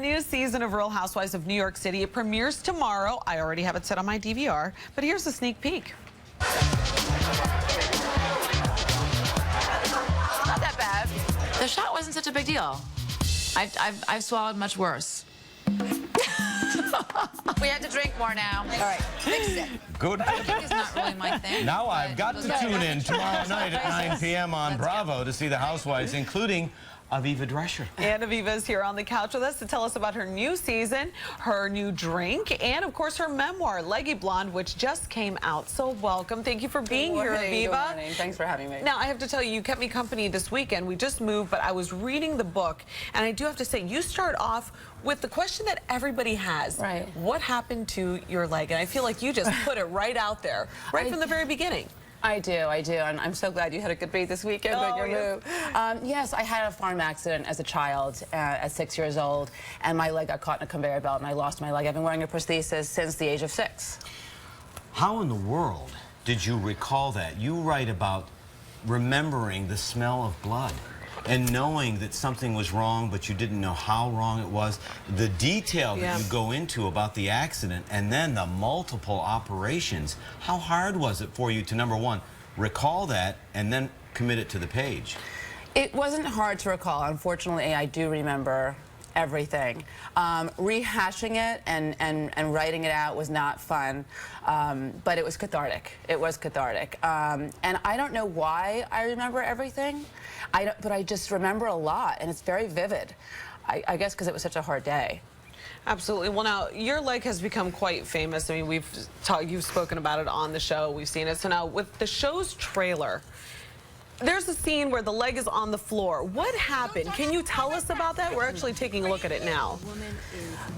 New season of Real Housewives of New York City. It premieres tomorrow. I already have it set on my DVR, but here's a sneak peek. Not that bad. The shot wasn't such a big deal. I've swallowed much worse. We have to drink more now. All right, fix it. Good. Drinking is not really my thing. Now I've got to tune in tomorrow night at 9 p.m. on Bravo to see the Housewives, including Aviva Drescher. And Aviva is here on the couch with us to tell us about her new season, her new drink, and of course her memoir, Leggy Blonde, which just came out. So welcome. Thank you for being here, Aviva. Good morning. Thanks for having me. Now, I have to tell you, you kept me company this weekend. We just moved, but I was reading the book, and I do have to say, you start off with the question that everybody has. Right. What happened to your leg? And I feel like you just put it right out there, right from the very beginning. I do, and I'm so glad you had a good break this weekend on your move. Yes, I had a farm accident as a child at 6 years old, and my leg got caught in a conveyor belt, and I lost my leg. I've been wearing a prosthesis since the age of 6. How in the world did you recall that? You write about remembering the smell of blood and knowing that something was wrong, but you didn't know how wrong it was. The detail that you go into about the accident and then the multiple operations. How hard was it for you to, number one, recall that and then commit it to the page? It wasn't hard to recall. Unfortunately, I do remember everything. Rehashing it and writing it out was not fun, but it was cathartic. It was cathartic. And I don't know why I remember everything, but I just remember a lot, and it's very vivid. I guess because it was such a hard day. Absolutely. Well, now, your leg has become quite famous. I mean, you've spoken about it on the show. We've seen it. So now, with the show's trailer, there's a scene where the leg is on the floor. What happened? Can you tell us about that? We're actually taking a look at it now.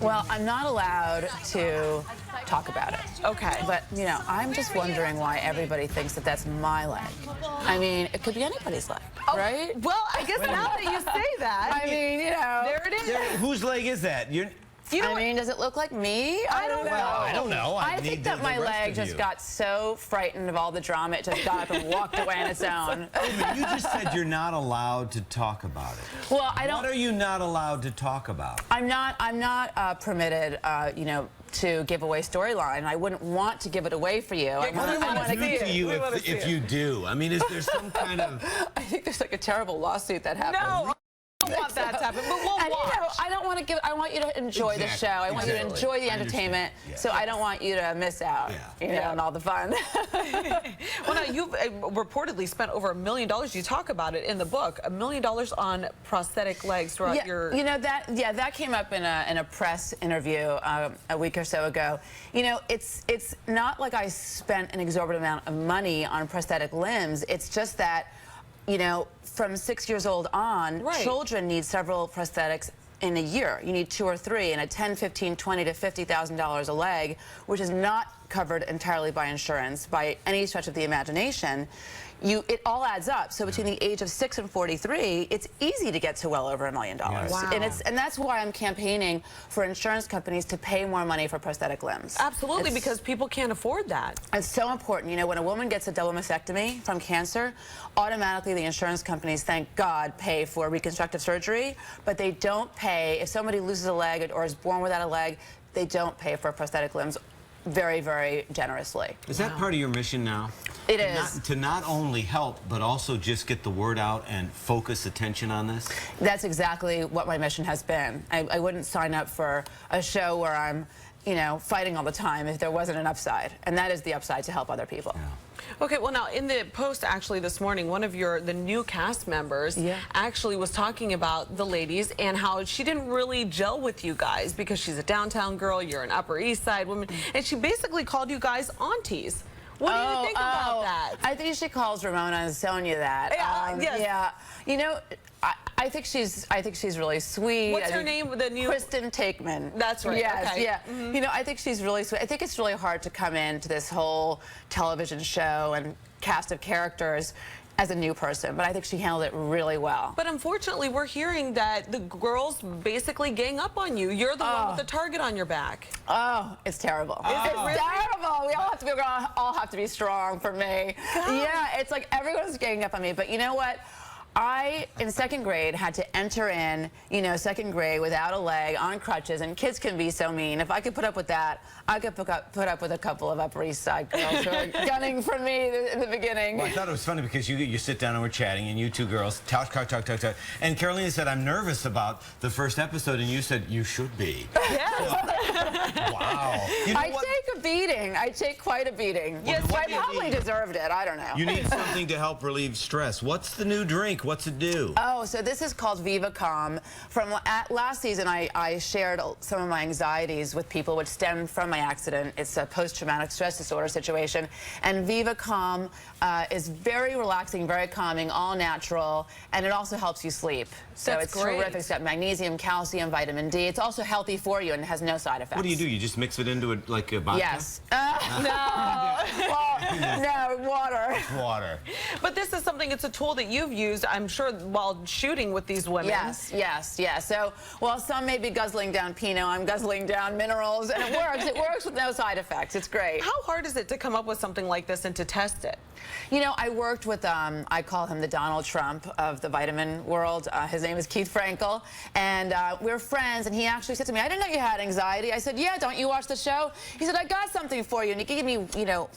Well, I'm not allowed to talk about it. Okay. But, you know, I'm just wondering why everybody thinks that that's my leg. I mean, it could be anybody's leg, right? Well, I guess now that you say that. I mean, you know. There it is. Whose leg is that? I mean, does it look like me? I don't know. I don't know. I think that my leg just got so frightened of all the drama, it just got up and walked away on its own. You just said you're not allowed to talk about it. Well, I don't. What are you not allowed to talk about? I'm not permitted, you know, to give away storyline. I wouldn't want to give it away for you. What do I want to do to you if you do? I mean, is there some kind of... I think there's like a terrible lawsuit that happened. No. I don't want that to happen, but we'll watch. You know, I don't want to give. I want you to enjoy the show. I want you to enjoy the entertainment. So I don't want you to miss out. You know, and all the fun. Well, now you've reportedly spent over $1 million. You talk about it in the book. $1 million on prosthetic legs throughout your. You know that came up in a press interview a week or so ago. You know, it's not like I spent an exorbitant amount of money on prosthetic limbs. It's just that, you know, from 6 years old on, children need several prosthetics in a year. You need 2 or 3, and a $10, $15, $20 to $50,000 a leg, which is not covered entirely by insurance by any stretch of the imagination. It all adds up. So between the age of 6 and 43, it's easy to get to well over $1 million. Wow. And that's why I'm campaigning for insurance companies to pay more money for prosthetic limbs. Absolutely, because people can't afford that. It's so important. You know, when a woman gets a double mastectomy from cancer, automatically the insurance companies, thank God, pay for reconstructive surgery, but they don't pay, if somebody loses a leg or is born without a leg, they don't pay for prosthetic limbs very, very generously. Is that part of your mission now? It is. To not only help, but also just get the word out and focus attention on this? That's exactly what my mission has been. I wouldn't sign up for a show where I'm, you know, fighting all the time if there wasn't an upside. And that is the upside, to help other people. Yeah. Okay, well, now, in the post, actually, this morning, one of the new cast members actually was talking about the ladies and how she didn't really gel with you guys because she's a downtown girl, you're an Upper East Side woman, and she basically called you guys aunties. What do you think about that? I think she calls Ramona and Sonia that. Yeah. You know, I think she's really sweet. What's her name? The new Kristen Takeman. That's right. Yes, okay. Yeah. You know, I think she's really sweet. I think it's really hard to come into this whole television show and cast of characters as a new person, but I think she handled it really well. But unfortunately, we're hearing that the girls basically gang up on you. You're the one with the target on your back. Oh, it's terrible. It's terrible. We all have to be strong for me. Yeah, it's like everyone's ganging up on me. But you know what? I, in second grade, had to enter in, second grade without a leg, on crutches, and kids can be so mean. If I could put up with that, I could put up with a couple of Upper East Side girls who are gunning for me in the beginning. Well, I thought it was funny because you sit down and we're chatting, and you two girls talk. And Carolina said, I'm nervous about the first episode, and you said, you should be. Yes. Wow. I take a beating. I take quite a beating. Yes, I probably deserved it. I don't know. You need something to help relieve stress. What's the new drink? What's it do? Oh, so this is called Viva Calm. From last season, I shared some of my anxieties with people, which stemmed from my accident. It's a post-traumatic stress disorder situation. And Viva Calm is very relaxing, very calming, all natural, and it also helps you sleep. So That's it's great. terrific. It's got magnesium, calcium, vitamin D. It's also healthy for you and it has no side effects. What do? You just mix it into it like a vodka? Yes. No. Well, no, water. Water. But this is something, it's a tool that you've used, I'm sure, while shooting with these women. Yes. So, while some may be guzzling down Pinot, I'm guzzling down minerals, and it works. It works with no side effects. It's great. How hard is it to come up with something like this and to test it? I worked with, I call him the Donald Trump of the vitamin world. His name is Keith Frankel, and we're friends, and he actually said to me, I didn't know you had anxiety. I said, yeah, don't you watch the show? He said, I got something for you, and he gave me,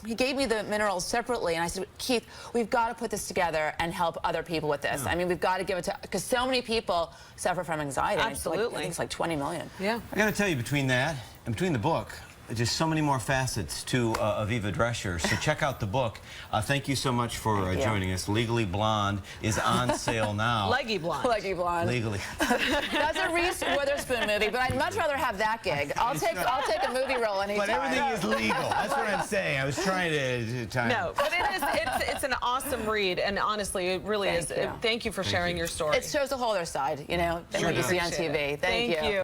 he gave me the minerals separately, and I said, Keith, we've got to put this together and help other people with this. I mean, we've got to give it to, because so many people suffer from anxiety. Absolutely. I think it's like 20 million. Yeah. I got to tell you, between that and between the book, just so many more facets to Aviva Drescher. So check out the book. Thank you so much for joining us. Legally Blonde is on sale now. Leggy Blonde. Leggy Blonde. Legally. That's a Reese Witherspoon movie, but I'd much rather have that gig. I'll take a movie role anytime. But everything is legal. That's what I'm saying. I was trying to time. No, but it's an awesome read, and honestly, it really is. Thank you. Thank you for sharing your story. It shows the whole other side, than what you see on TV. Thank you.